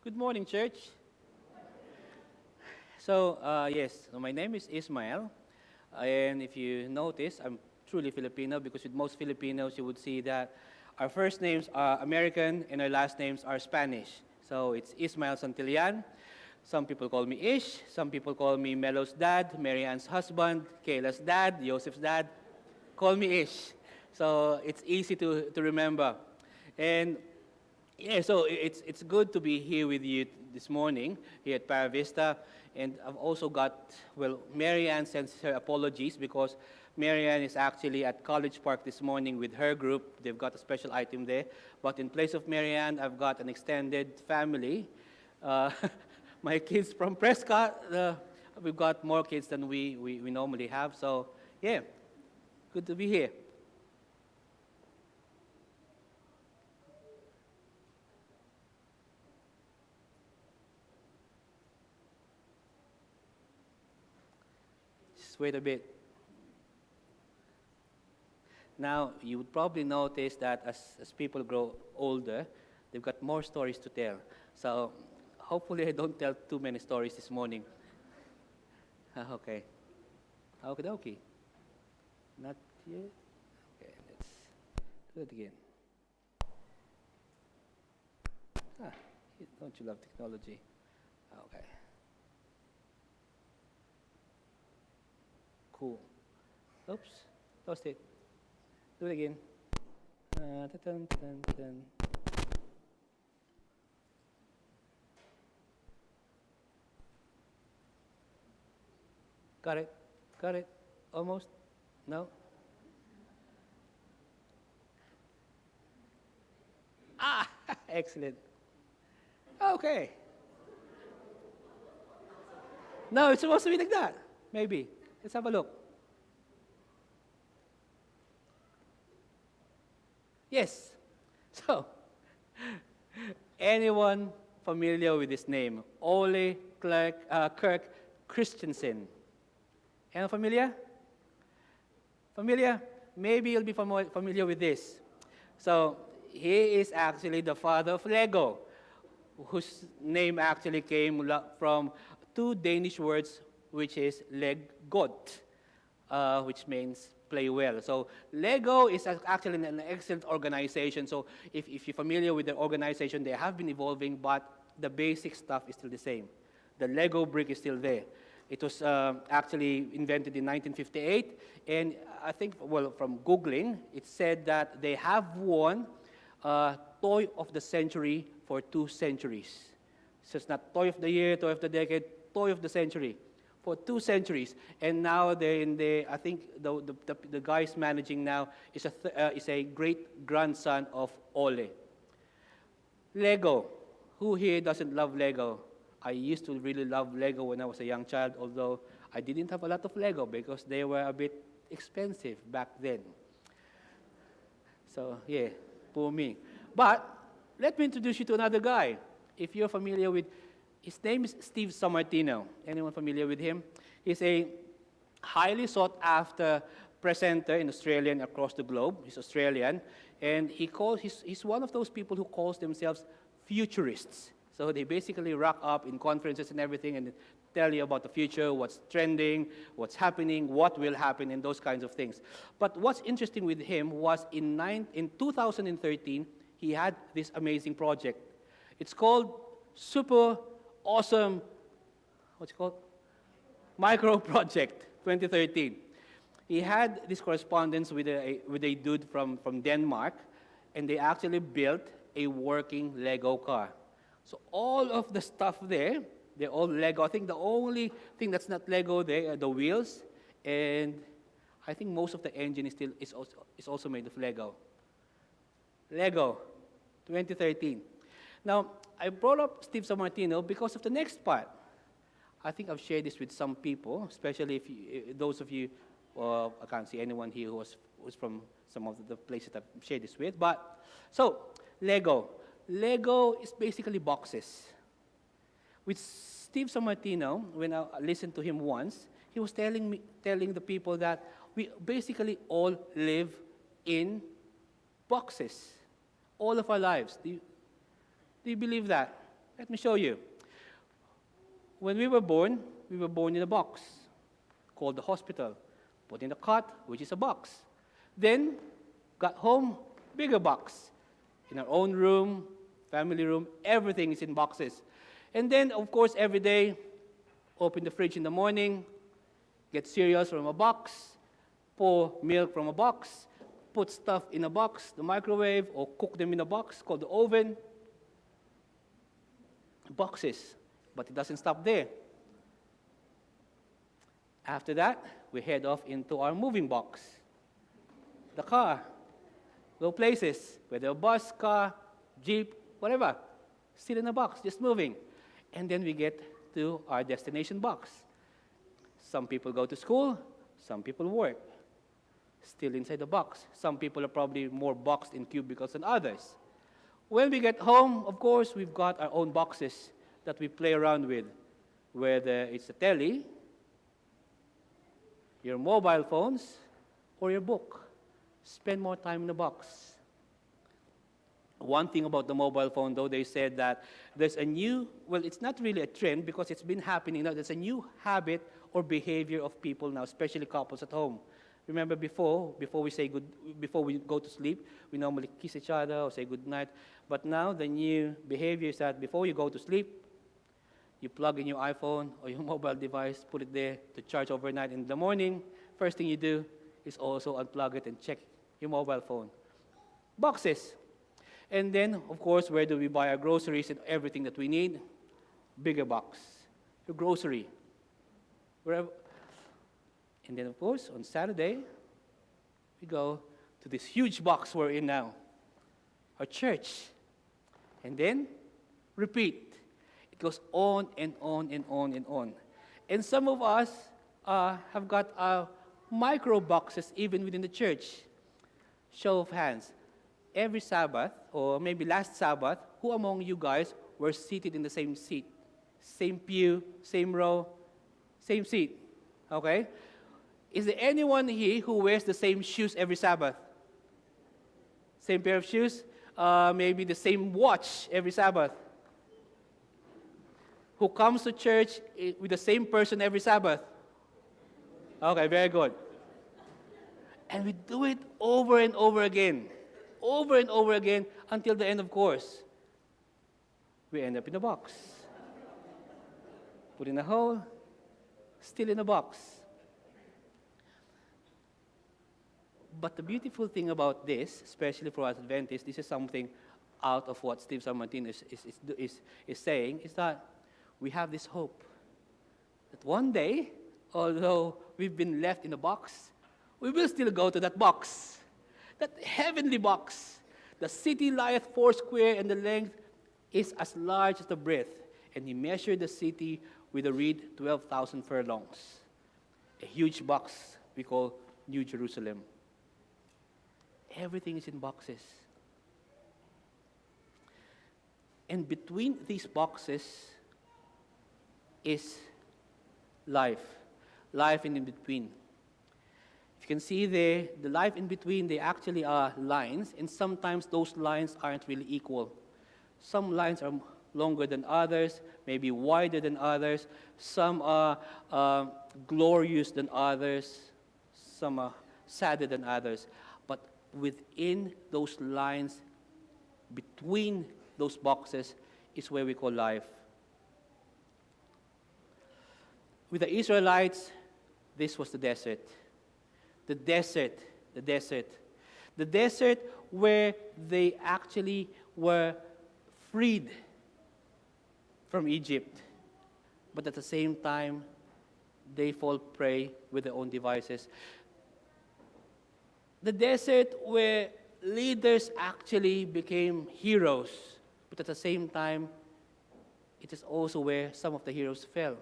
Good morning, church. Yes, so my name is Ismael. And if you notice, I'm truly Filipino because with most Filipinos, you would see that our first names are American and our last names are Spanish. So it's Ismael Santillan. Some people call me Ish. Some people call me Melo's dad, Mary Ann's husband, Kayla's dad, Joseph's dad. Call me Ish. So it's easy to remember. And yeah, so it's good to be here with you this morning here at Para Vista. And I've also got, well, Marianne sends her apologies because Marianne is actually at College Park this morning with her group. They've got a special item there. But in place of Marianne, I've got an extended family. Uh, my kids from Prescott, we've got more kids than we normally have. So, yeah, good to be here. Just wait a bit. Now, you would probably notice that as people grow older, they've got more stories to tell. So, hopefully, I don't tell too many stories this morning. Okay. Okie dokie. Not yet. Okay, let's do it again. Ah, don't you love technology? Okay, cool. Oops, lost it. Do it again. Ta-dun, dun, dun. Got it. Got it. Almost. No. Ah, excellent. Okay. No, it's supposed to be like that. Maybe. Let's have a look. Yes. So, anyone familiar with this name? Ole Kirk Christensen. Anyone familiar? Familiar? Maybe you'll be familiar with this. So, he is actually the father of Lego, whose name actually came from two Danish words, which is leg godt, which means play well. So Lego is actually an excellent organization. So if you're familiar with the organization, they have been evolving, but the basic stuff is still the same. The Lego brick is still there. It was actually invented in 1958, and I think, well, from Googling, it said that they have won Toy of the Century for 2 centuries. So it's not Toy of the Year, Toy of the Decade, Toy of the Century for 2 centuries. And now they're in the, I think the guys managing now is a great grandson of Ole. Lego. Who here doesn't love Lego? I used to really love Lego when I was a young child, although I didn't have a lot of Lego because they were a bit expensive back then. So, yeah, poor me. But let me introduce you to another guy. If you're familiar with, his name is Steve Sammartino. Anyone familiar with him? He's a highly sought after presenter in Australia and across the globe. He's Australian. And he's one of those people who calls themselves futurists. So they basically rock up in conferences and everything and tell you about the future, what's trending, what's happening, what will happen, and those kinds of things. But what's interesting with him was in 2013, he had this amazing project. It's called Super Awesome, what's it called? Micro Project 2013. He had this correspondence with a dude from Denmark, and they actually built a working Lego car. So all of the stuff there, they're all Lego. I think the only thing that's not Lego there are the wheels, and I think most of the engine is also made of Lego. Lego, 2013. Now, I brought up Steve Sammartino because of the next part. I think I've shared this with some people, especially those of you, I can't see anyone here who's from some of the places I've shared this with. But, so, Lego. Lego is basically boxes. With Steve Sammartino, when I listened to him once, he was telling the people that we basically all live in boxes all of our lives. Do you believe that? Let me show you. When we were born in a box called the hospital. Put in the cot, which is a box. Then, got home, bigger box. In our own room, family room, everything is in boxes. And then, of course, every day, open the fridge in the morning, get cereals from a box, pour milk from a box, put stuff in a box, the microwave, or cook them in a box called the oven. Boxes. But it doesn't stop there. After that, we head off into our moving box. The car. Go places, whether a bus, car, jeep, whatever. Still in a box, just moving. And then we get to our destination box. Some people go to school, some people work. Still inside the box. Some people are probably more boxed in cubicles than others. When we get home, of course, we've got our own boxes that we play around with, whether it's a telly, your mobile phones, or your book. Spend more time in the box. One thing about the mobile phone, though, they said that there's a new, well, it's not really a trend because it's been happening now. There's a new habit or behavior of people now, especially couples at home. Remember before we go to sleep, we normally kiss each other or say good night. But now the new behavior is that before you go to sleep, you plug in your iPhone or your mobile device, put it there to charge overnight. In the morning, first thing you do is also unplug it and check your mobile phone. Boxes. And then, of course, where do we buy our groceries and everything that we need? Bigger box. Your grocery. Wherever. And then, of course, on Saturday, we go to this huge box we're in now. Our church. And then, repeat. It goes on and on and on and on. And some of us have got micro boxes even within the church. Show of hands. Every Sabbath, or maybe last Sabbath, who among you guys were seated in the same seat? Same pew, same row, same seat. Okay? Is there anyone here who wears the same shoes every Sabbath? Same pair of shoes? Maybe the same watch every Sabbath? Who comes to church with the same person every Sabbath? Okay, very good. And we do it over and over again. Over and over again until the end of course. We end up in a box. Put in a hole, still in a box. But the beautiful thing about this, especially for us Adventists, this is something out of what Steve San Martin is saying, is that we have this hope that one day, although we've been left in a box, we will still go to that box, that heavenly box. The city lieth foursquare, and the length is as large as the breadth. And he measured the city with a reed 12,000 furlongs. A huge box we call New Jerusalem. Everything is in boxes. And between these boxes is life. Life in between. If you can see there, the life in between, they actually are lines, and sometimes those lines aren't really equal. Some lines are longer than others, maybe wider than others. Some are glorious than others. Some are sadder than others. But within those lines, between those boxes, is where we call life. With the Israelites, this was the desert. The desert where they actually were freed from Egypt. But at the same time, they fall prey with their own devices. The desert where leaders actually became heroes. But at the same time, it is also where some of the heroes fell.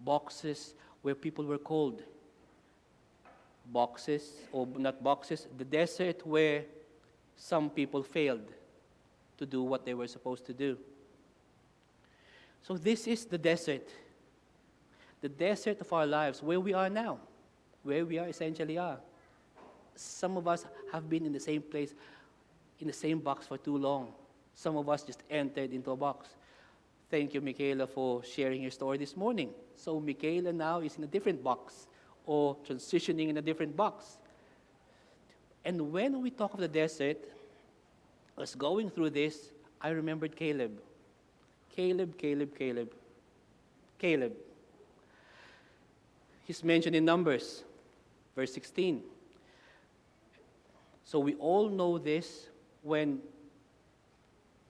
Boxes where people were cold. Boxes, or not boxes, the desert where some people failed to do what they were supposed to do. So this is the desert of our lives, where we are now, where we are essentially are. Some of us have been in the same place, in the same box for too long. Some of us just entered into a box. Thank you, Michaela, for sharing your story this morning. So Michaela now is in a different box or transitioning in a different box. And when we talk of the desert, as going through this, I remembered Caleb. Caleb, Caleb, Caleb. Caleb. He's mentioned in Numbers, verse 16. So we all know this when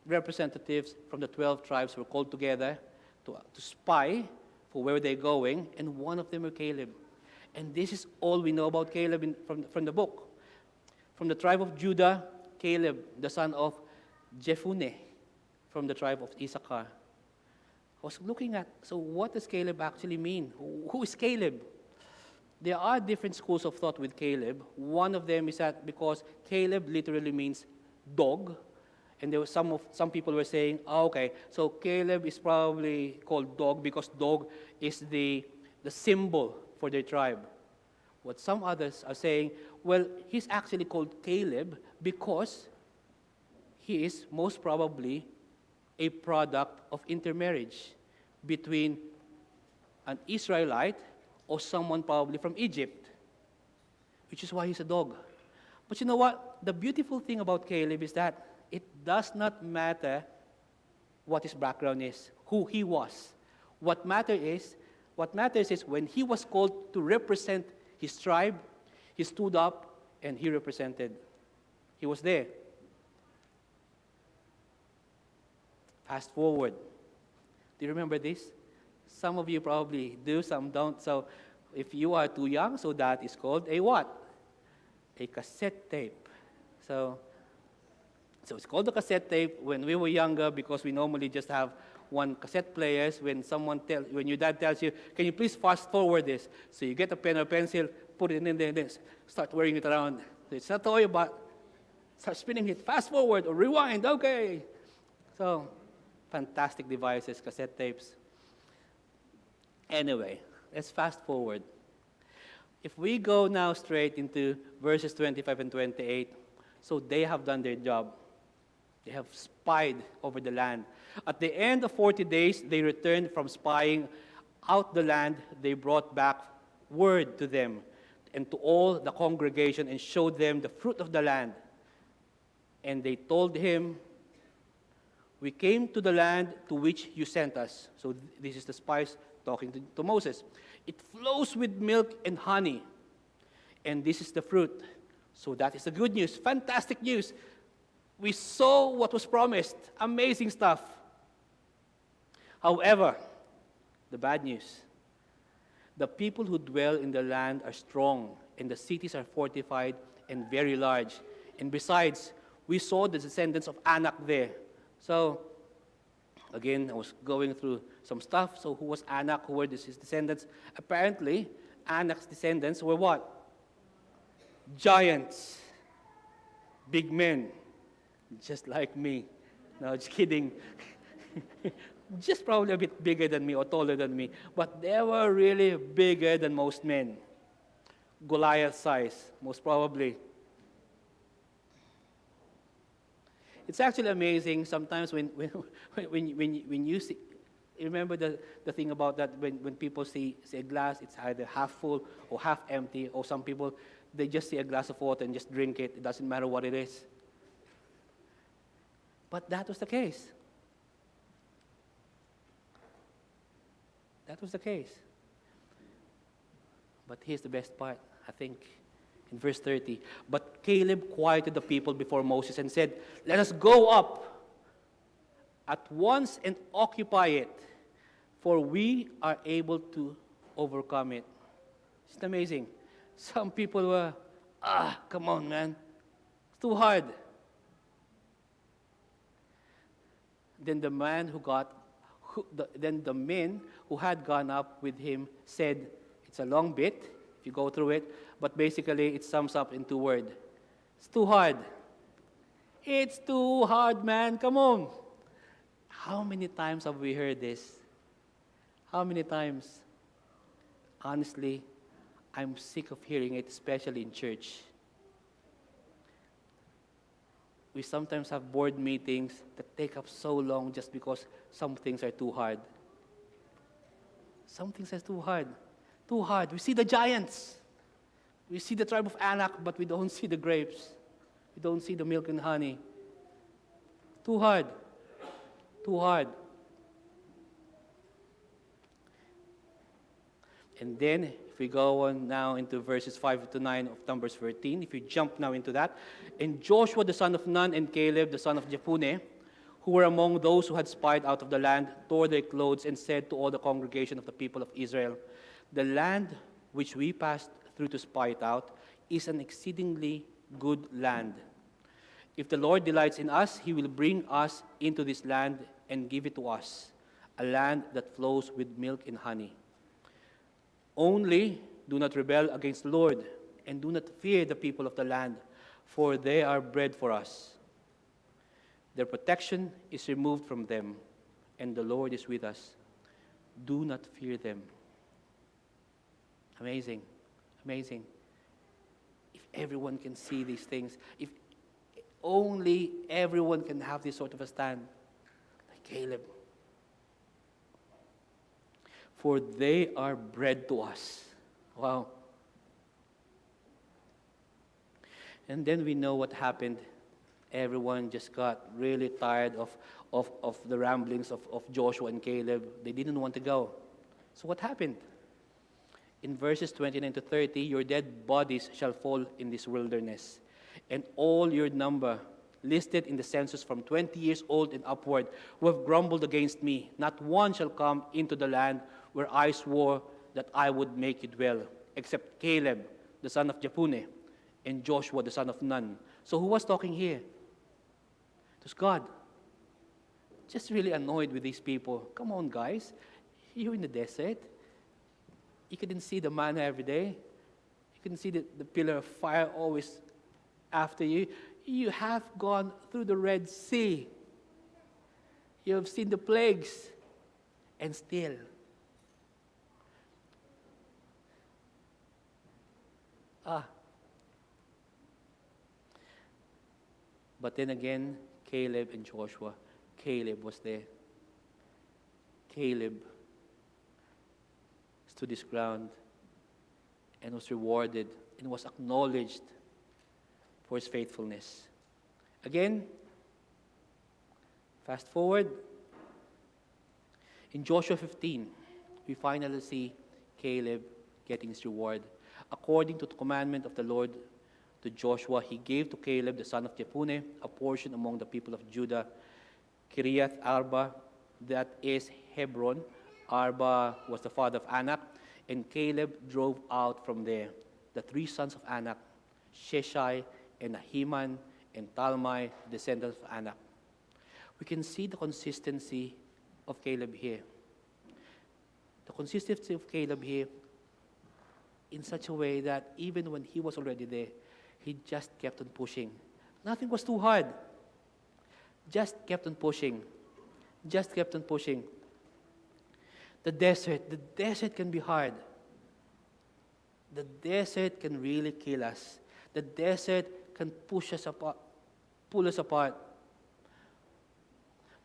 representatives from the 12 tribes were called together to spy for where they're going, and one of them were Caleb. And this is all we know about Caleb from the book. From the tribe of Judah, Caleb, the son of Jephunneh, from the tribe of Issachar. I was looking at, so what does Caleb actually mean? Who is Caleb? There are different schools of thought with Caleb. One of them is that because Caleb literally means dog, and there was some people were saying, oh, okay, so Caleb is probably called dog because dog is the symbol for their tribe. What some others are saying, well, he's actually called Caleb because he is most probably a product of intermarriage between an Israelite or someone probably from Egypt, which is why he's a dog. But you know what? The beautiful thing about Caleb is that it does not matter what his background is, who he was. What matters is when he was called to represent his tribe, he stood up and he represented. He was there. Fast forward. Do you remember this? Some of you probably do, some don't. So if you are too young, so that is called a what? A cassette tape. So it's called a cassette tape when we were younger because we normally just have one cassette players. When your dad tells you, can you please fast forward this? So you get a pen or pencil, put it in there, and then start wearing it around. So it's not toy, but start spinning it, fast forward or rewind, okay. So fantastic devices, cassette tapes. Anyway, let's fast forward. If we go now straight into verses 25 and 28, so they have done their job. They have spied over the land. At the end of 40 days, they returned from spying out the land. They brought back word to them and to all the congregation and showed them the fruit of the land. And they told him, we came to the land to which you sent us. So this is the spies talking to Moses. It flows with milk and honey. And this is the fruit. So that is the good news. Fantastic news. We saw what was promised. Amazing stuff. However, the bad news. The people who dwell in the land are strong, and the cities are fortified and very large. And besides, we saw the descendants of Anak there. So, again, I was going through some stuff. So who was Anak? Who were his descendants? Apparently, Anak's descendants were what? Giants. Big men. Just like me. No, just kidding. Just probably a bit bigger than me or taller than me. But they were really bigger than most men. Goliath size, most probably. It's actually amazing sometimes when you see, remember the thing about that when people see a glass, it's either half full or half empty, or some people, they just see a glass of water and just drink it. It doesn't matter what it is. But that was the case. That was the case. But here's the best part, I think. In verse 30, but Caleb quieted the people before Moses and said, let us go up at once and occupy it, for we are able to overcome it. It's amazing. Some people were, come on, man. It's too hard. Then the men who had gone up with him said, it's a long bit, if you go through it, but basically it sums up in two words. It's too hard. It's too hard, man. Come on. How many times have we heard this? How many times? Honestly, I'm sick of hearing it, especially in church. we sometimes have board meetings that take up so long just because some things are too hard. Some things are too hard. Too hard. We see the giants. We see the tribe of Anak, but we don't see the grapes. We don't see the milk and honey. Too hard. Too hard. And then, if we go on now into verses 5 to 9 of Numbers 13, if you jump now into that, and Joshua the son of Nun and Caleb the son of Jephunneh, who were among those who had spied out of the land, tore their clothes and said to all the congregation of the people of Israel, "The land which we passed through to spy it out is an exceedingly good land. If the Lord delights in us, he will bring us into this land and give it to us, a land that flows with milk and honey. Only do not rebel against the Lord, and do not fear the people of the land, for they are bread for us. Their protection is removed from them, and the Lord is with us. Do not fear them." Amazing. Amazing. If everyone can see these things, if only everyone can have this sort of a stand, like Caleb. For they are bread to us. Wow. And then we know what happened. Everyone just got really tired of the ramblings of Joshua and Caleb. They didn't want to go. So what happened? In verses 29 to 30, your dead bodies shall fall in this wilderness, and all your number listed in the census from 20 years old and upward, who have grumbled against me, not one shall come into the land where I swore that I would make you dwell, except Caleb, the son of Jephunneh, and Joshua, the son of Nun. So who was talking here? It was God. Just really annoyed with these people. Come on, guys. You're in the desert. You couldn't see the manna every day. You couldn't see the pillar of fire always after you. You have gone through the Red Sea. You have seen the plagues. And still, But then again, Caleb and Joshua. Caleb was there. Caleb stood his ground and was rewarded and was acknowledged for his faithfulness. Again, fast forward. In Joshua 15, we finally see Caleb getting his reward. According to the commandment of the Lord to Joshua, he gave to Caleb, the son of Jephunneh, a portion among the people of Judah, Kiriath Arba, that is Hebron. Arba was the father of Anak, and Caleb drove out from there the three sons of Anak, Sheshai and Ahiman and Talmai, descendants of Anak. We can see the consistency of Caleb here. The consistency of Caleb here in such a way that even when he was already there, he just kept on pushing. Nothing was too hard. Just kept on pushing. Just kept on pushing. The desert can be hard. The desert can really kill us. The desert can push us apart, pull us apart.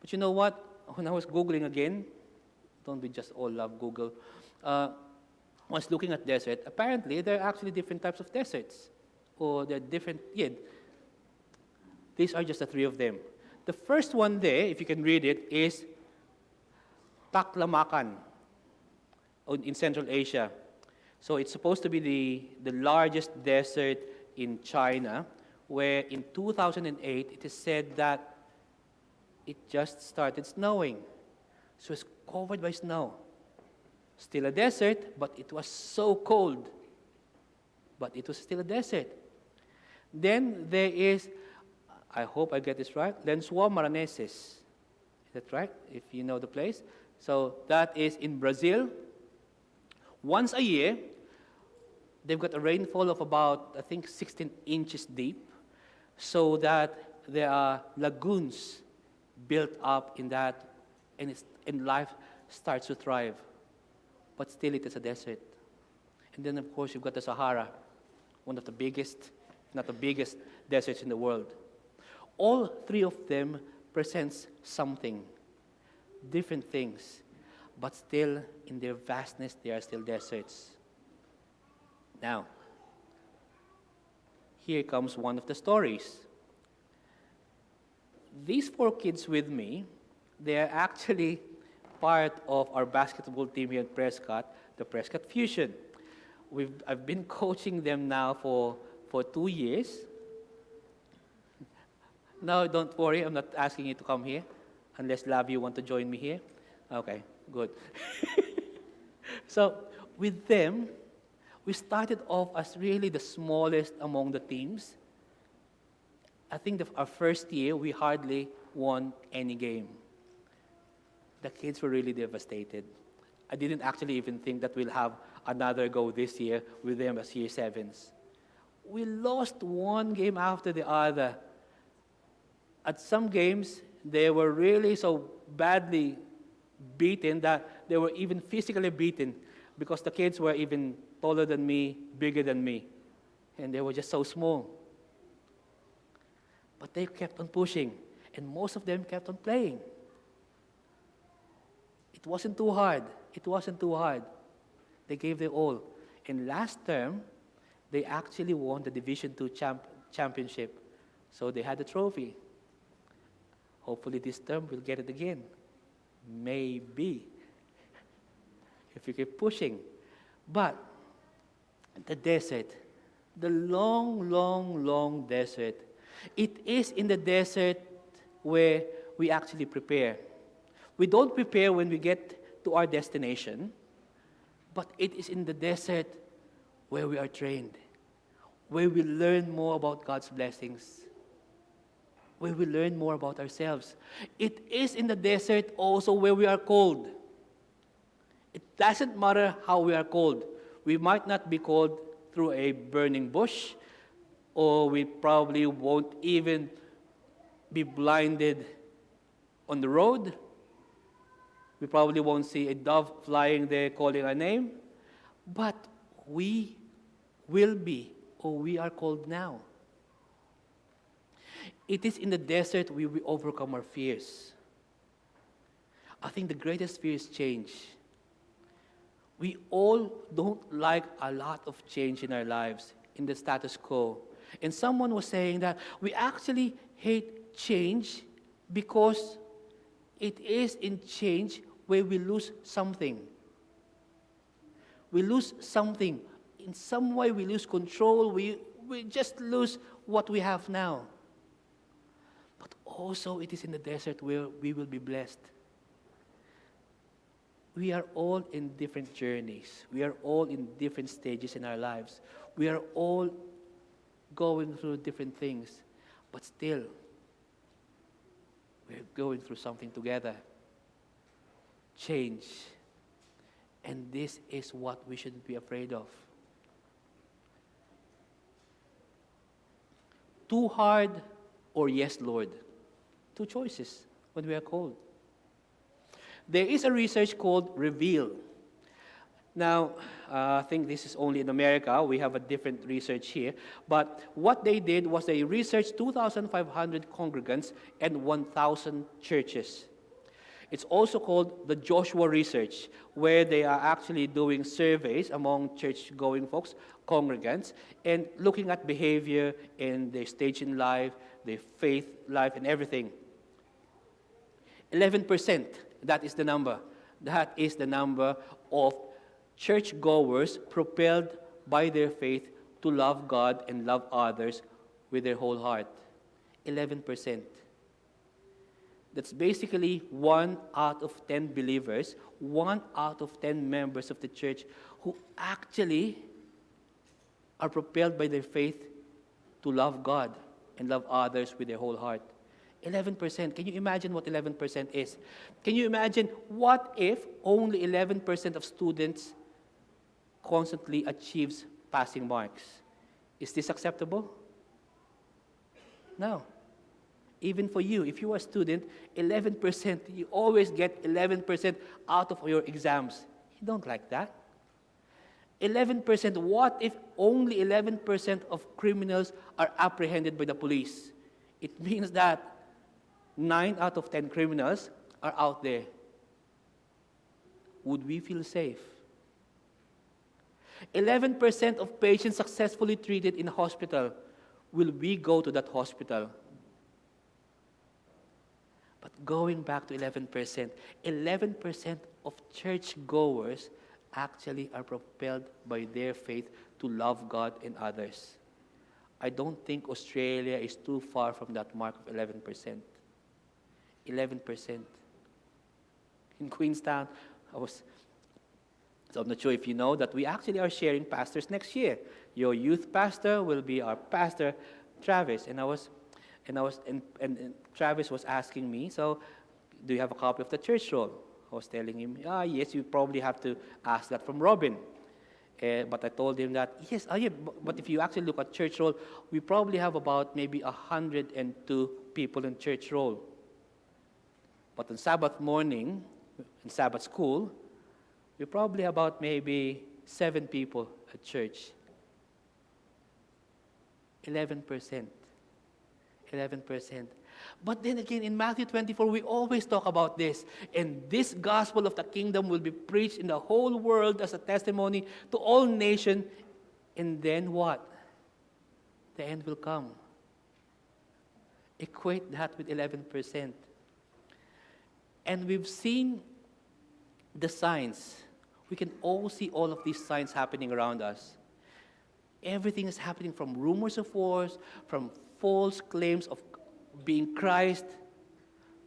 But you know what? When I was Googling again, don't we just all love Google? I was looking at desert. Apparently, there are actually different types of deserts. Or there are different, these are just the three of them. The first one there, if you can read it, is Taklamakan in Central Asia. So it's supposed to be the largest desert in China, where in 2008, it is said that it just started snowing. So it's covered by snow. Still a desert, but it was so cold. But it was still a desert. Then there is, I hope I get this right, Lençóis Maranhenses. Is that right? If you know the place. So that is in Brazil. Once a year, they've got a rainfall of about, I think, 16 inches deep, so that there are lagoons built up in that, and life starts to thrive. But still, it is a desert. And then, of course, you've got the Sahara, one of the biggest, if not the biggest, deserts in the world. all three of them presents something, different things, but still in their vastness, they are still deserts. Now, here comes one of the stories. These 4 kids with me, they are actually part of our basketball team here at Prescott, the Prescott Fusion. I've been coaching them now for 2 years. No, don't worry, I'm not asking you to come here, unless Lavi you want to join me here. Okay, good. So, with them, we started off as really the smallest among the teams. I think our first year, we hardly won any game. The kids were really devastated. I didn't actually even think that we'll have another go this year with them as year 7s. We lost one game after the other. At some games, they were really so badly beaten that they were even physically beaten because the kids were even taller than me, bigger than me, and they were just so small. But they kept on pushing, and most of them kept on playing. It wasn't too hard. It wasn't too hard. They gave their all. And last term, they actually won the Division II championship. So they had the trophy. Hopefully this term we'll get it again. Maybe. If you keep pushing. But the desert, the long, long, long desert, it is in the desert where we actually prepare. We don't prepare when we get to our destination, but it is in the desert where we are trained, where we learn more about God's blessings, where we learn more about ourselves. It is in the desert also where we are cold. It doesn't matter how we are cold. We might not be cold through a burning bush, or we probably won't even be blinded on the road. We probably won't see a dove flying there calling our name. But we will be, or we are called now. It is in the desert where we overcome our fears. I think the greatest fear is change. We all don't like a lot of change in our lives, in the status quo. And someone was saying that we actually hate change because it is in change where we lose something. We lose something. In some way, we lose control. We just lose what we have now. But also, it is in the desert where we will be blessed. We are all in different journeys. We are all in different stages in our lives. We are all going through different things. But still, we're going through something together. Change. And this is what we shouldn't be afraid of. Too hard or yes, Lord? 2 choices when we are called. There is a research called Reveal. Now, I think this is only in America. We have a different research here. But what they did was they researched 2,500 congregants and 1,000 churches. It's also called the Joshua Research, where they are actually doing surveys among church-going folks, congregants, and looking at behavior and their stage in life, their faith life, and everything. 11%, that is the number. That is the number of church-goers propelled by their faith to love God and love others with their whole heart. 11%. That's basically 1 out of 10 believers, 1 out of 10 members of the church who actually are propelled by their faith to love God and love others with their whole heart. 11%. Can you imagine what 11% is? Can you imagine what if only 11% of students constantly achieves passing marks? Is this acceptable? No. Even for you, if you are a student, 11%, you always get 11% out of your exams. You don't like that. 11%, what if only 11% of criminals are apprehended by the police? It means that 9 out of 10 criminals are out there. Would we feel safe? 11% of patients successfully treated in a hospital. Will we go to that hospital? But going back to 11%, 11% of churchgoers actually are propelled by their faith to love God and others. I don't think Australia is too far from that mark of 11%. 11%. In Queenstown, so I'm not sure if you know that we actually are sharing pastors next year. Your youth pastor will be our pastor, Travis. And Travis was asking me, so do you have a copy of the church roll? I was telling him, yes, you probably have to ask that from Robin. But I told him that, yes, but if you actually look at church roll, we probably have about maybe 102 people in church roll. But on Sabbath morning, in Sabbath school, we probably have about maybe 7 people at church. 11%. 11%. But then again, in Matthew 24, we always talk about this. And this gospel of the kingdom will be preached in the whole world as a testimony to all nations. And then what? The end will come. Equate that with 11%. And we've seen the signs. We can all see all of these signs happening around us. Everything is happening, from rumors of wars, from false claims of being Christ,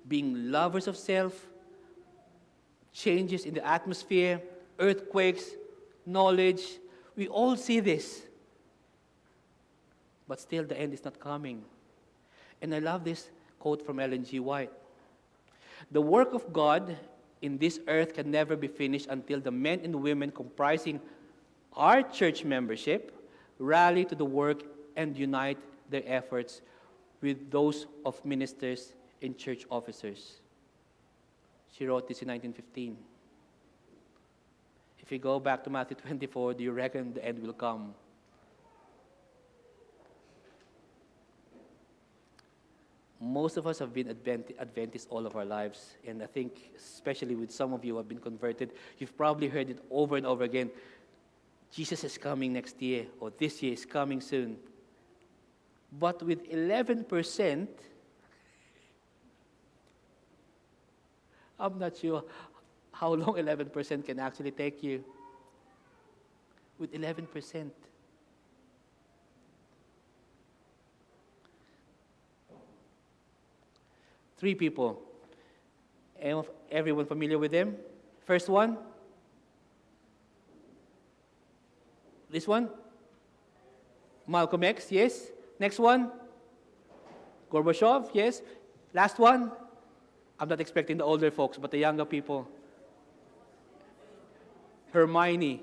being lovers of self, changes in the atmosphere, earthquakes, knowledge. We all see this. But still, the end is not coming. And I love this quote from Ellen G. White. The work of God in this earth can never be finished until the men and women comprising our church membership rally to the work and unite their efforts with those of ministers and church officers. She wrote this in 1915. If you go back to Matthew 24, do you reckon the end will come? Most of us have been Adventists all of our lives, and I think especially with some of you who have been converted, you've probably heard it over and over again. Jesus is coming next year, or this year is coming soon. But with 11%, I'm not sure how long 11% can actually take you. With 11%. Three people. Everyone familiar with them? First one? This one? Malcolm X, yes. Next one? Gorbachev, yes. Last one? I'm not expecting the older folks, but the younger people. Hermione.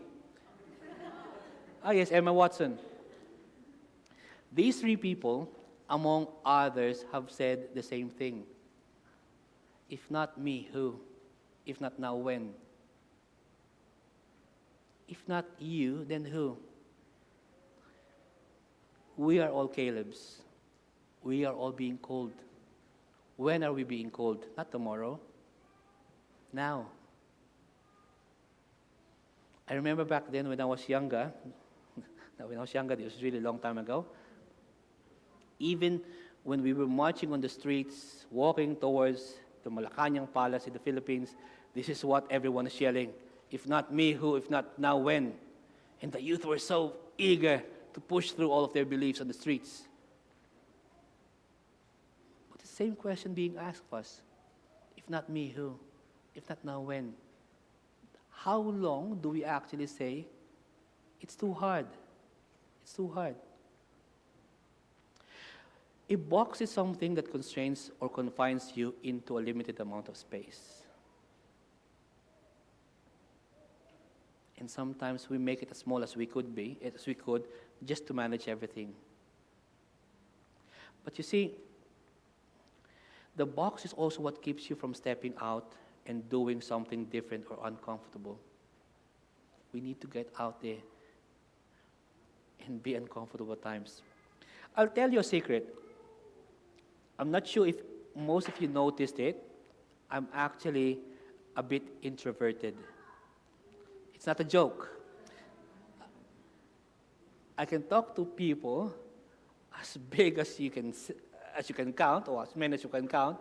Yes, Emma Watson. These three people, among others, have said the same thing. If not me, who? If not now, when? If not you, then who? We are all Calebs. We are all being called. When are we being called? Not tomorrow. Now. I remember back then when I was younger, it was really a long time ago, even when we were marching on the streets, walking towards the Malacanang Palace in the Philippines, this is what everyone is yelling. If not me, who? If not now, when? And the youth were so eager to push through all of their beliefs on the streets. But the same question being asked of us. If not me, who? If not now, when? How long do we actually say, it's too hard? It's too hard. A box is something that constrains or confines you into a limited amount of space. And sometimes we make it as small as we could, just to manage everything. But you see, the box is also what keeps you from stepping out and doing something different or uncomfortable. We need to get out there and be uncomfortable at times. I'll tell you a secret. I'm not sure if most of you noticed it. I'm actually a bit introverted. It's not a joke. I can talk to people as big as you can count, or as many as you can count,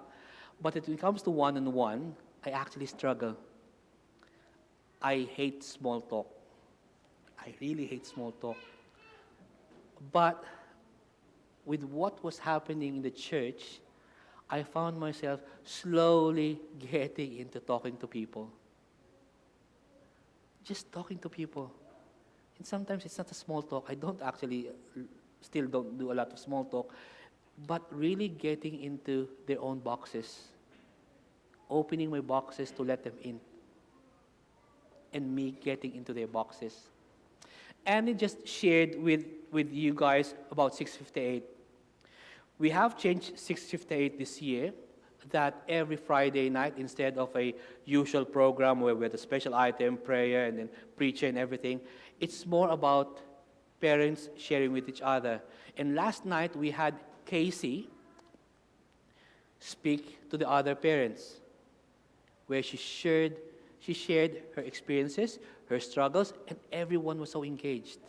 but when it comes to one-on-one, I actually struggle. I hate small talk. I really hate small talk. But with what was happening in the church, I found myself slowly getting into talking to people. Just talking to people. And sometimes it's not a small talk. I don't actually, still don't do a lot of small talk, but really getting into their own boxes, opening my boxes to let them in, and me getting into their boxes. And it just shared with you guys about 658. We have changed 658 this year, that every Friday night, instead of a usual program where we had a special item, prayer, and then preacher and everything, it's more about parents sharing with each other. And last night, we had Casey speak to the other parents, where she shared her experiences, her struggles, and everyone was so engaged.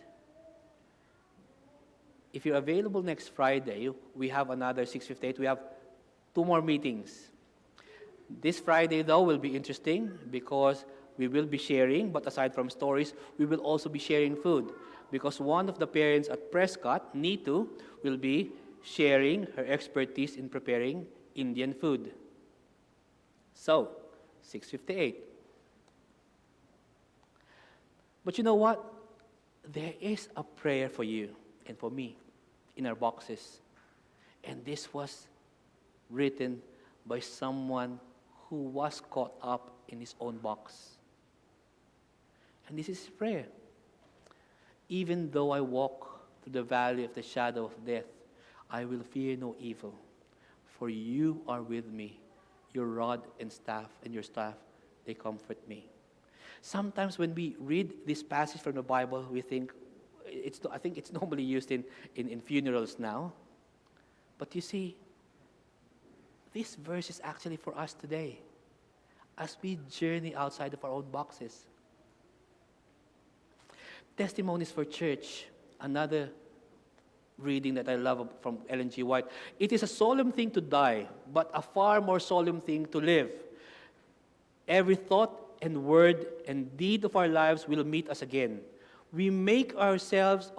If you're available next Friday, we have another 658. We have 2 more meetings. This Friday, though, will be interesting because we will be sharing, but aside from stories, we will also be sharing food. Because one of the parents at Prescott, Nitu, will be sharing her expertise in preparing Indian food. So, 658. But you know what? There is a prayer for you and for me in our boxes. And this was written by someone who was caught up in his own box. And this is his prayer. Even though I walk through the valley of the shadow of death, I will fear no evil, for you are with me. Your rod and your staff, they comfort me. Sometimes when we read this passage from the Bible, we think, I think it's normally used in funerals now. But you see, this verse is actually for us today, as we journey outside of our own boxes. Testimonies for Church, another reading that I love from Ellen G. White. It is a solemn thing to die, but a far more solemn thing to live. Every thought and word and deed of our lives will meet us again. We make ourselves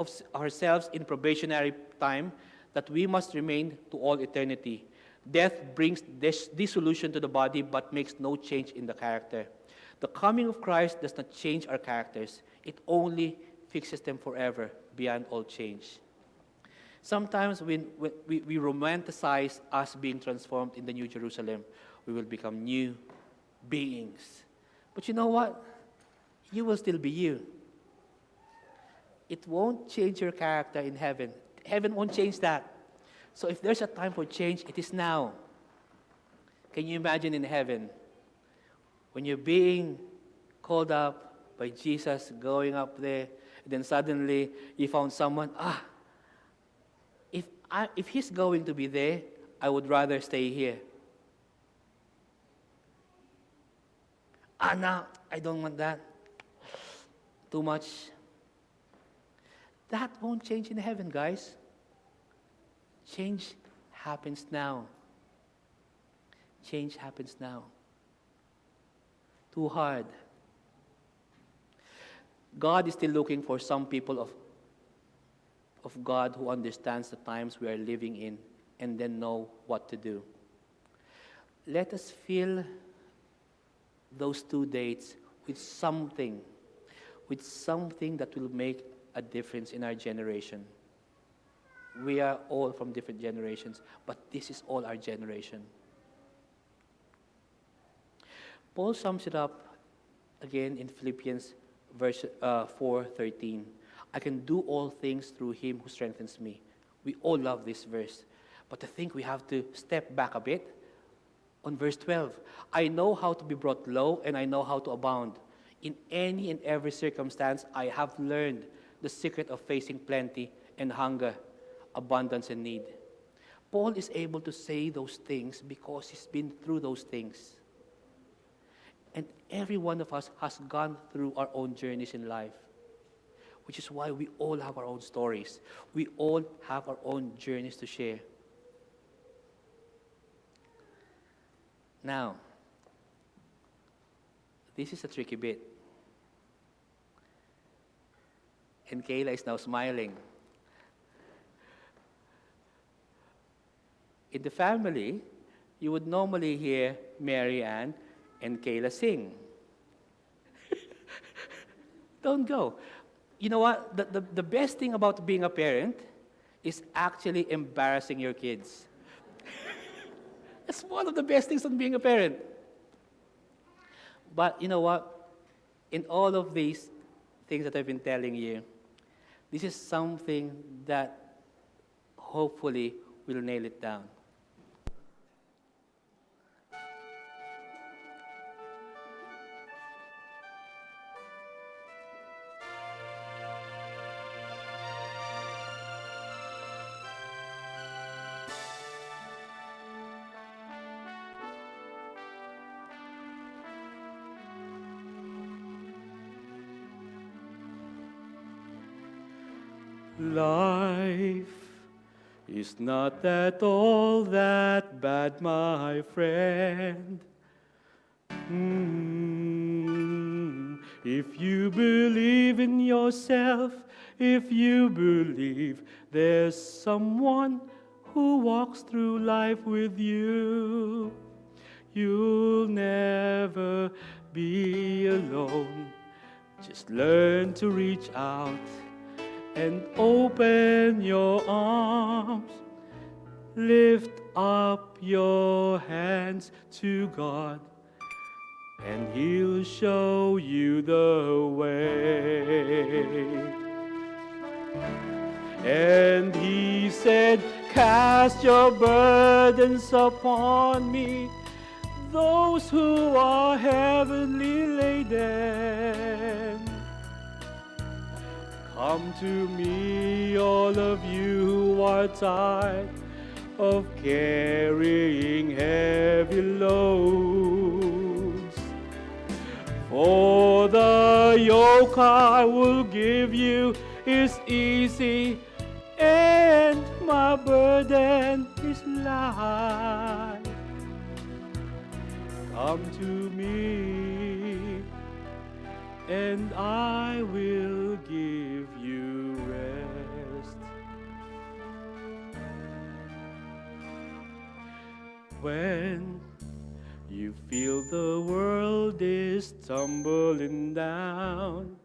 in probationary time that we must remain to all eternity. Death brings dissolution to the body but makes no change in the character. The coming of Christ does not change our characters. It only fixes them forever beyond all change. Sometimes when we romanticize us being transformed in the New Jerusalem, we will become new beings. But you know what? You will still be you. It won't change your character in heaven. Heaven won't change that. So if there's a time for change, it is now. Can you imagine in heaven, when you're being called up by Jesus, going up there, and then suddenly you found someone, if he's going to be there, I would rather stay here. No, I don't want that. Too much. That won't change in heaven, guys. Change happens now. Change happens now. Too hard. God is still looking for some people of God who understands the times we are living in and then know what to do. Let us fill those 2 dates with something that will make a difference in our generation. We are all from different generations, but this is all our generation. Paul sums it up again in Philippians verse 4:13. I can do all things through him who strengthens me. We all love this verse. But I think we have to step back a bit on verse 12. I know how to be brought low, and I know how to abound. In any and every circumstance, I have learned the secret of facing plenty and hunger, abundance and need. Paul is able to say those things because he's been through those things. And every one of us has gone through our own journeys in life, which is why we all have our own stories. We all have our own journeys to share. Now, this is a tricky bit. And Kayla is now smiling. In the family, you would normally hear Mary Ann and Kayla sing. Don't go. You know what? The best thing about being a parent is actually embarrassing your kids. That's one of the best things on being a parent. But you know what? In all of these things that I've been telling you, this is something that hopefully will nail it down. Life is not at all that bad, my friend. If you believe in yourself, if you believe there's someone who walks through life with you, you'll never be alone. Just learn to reach out and open your arms. Lift up your hands to God, and He'll show you the way. And He said, cast your burdens upon me, those who are heavily laden. Come to me, all of you who are tired of carrying heavy loads. For the yoke I will give you is easy, and my burden is light. Come to me, and I will give you rest. When you feel the world is tumbling down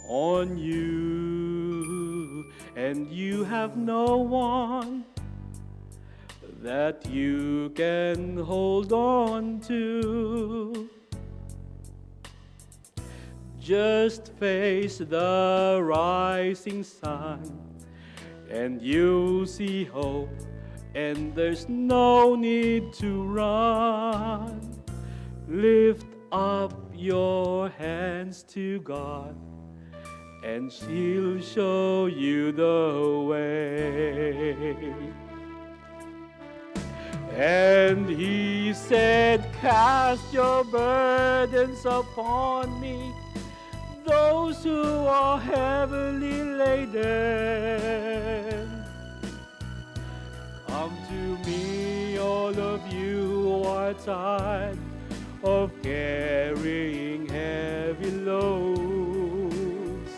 on you, and you have no one that you can hold on to, just face the rising sun, and you'll see hope, and there's no need to run. Lift up your hands to God, and He'll show you the way. And He said, cast your burdens upon me, those who are heavily laden. Come to me, all of you who are tired of carrying heavy loads.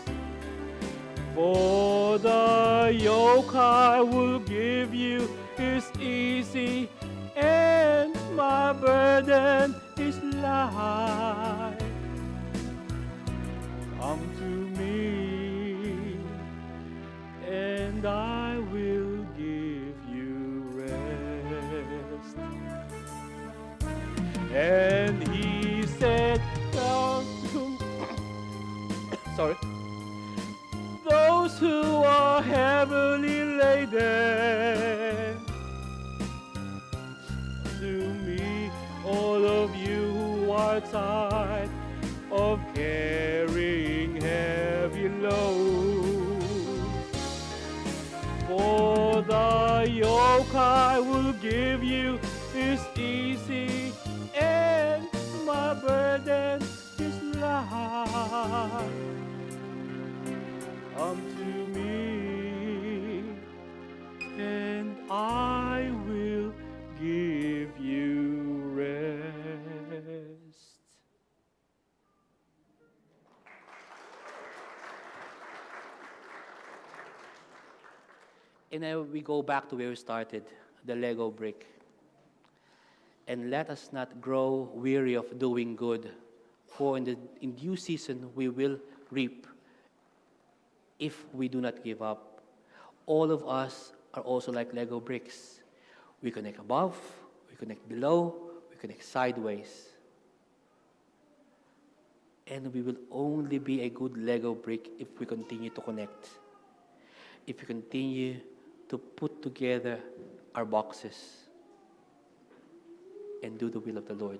For the yoke I will give you is easy, and my burden is light. Come to me, and I will give you rest. And He said, come to sorry, those who are heavily laden. To me, all of you who are tired of carrying heavy loads. For the yoke I will give you is easy, and my burden is light. Come to me, and I will give you rest. And then we go back to where we started, the Lego brick. And let us not grow weary of doing good, for in due season we will reap if we do not give up. All of us are also like Lego bricks. We connect above, we connect below, we connect sideways. And we will only be a good Lego brick if we continue to connect. If we continue to put together our boxes and do the will of the Lord.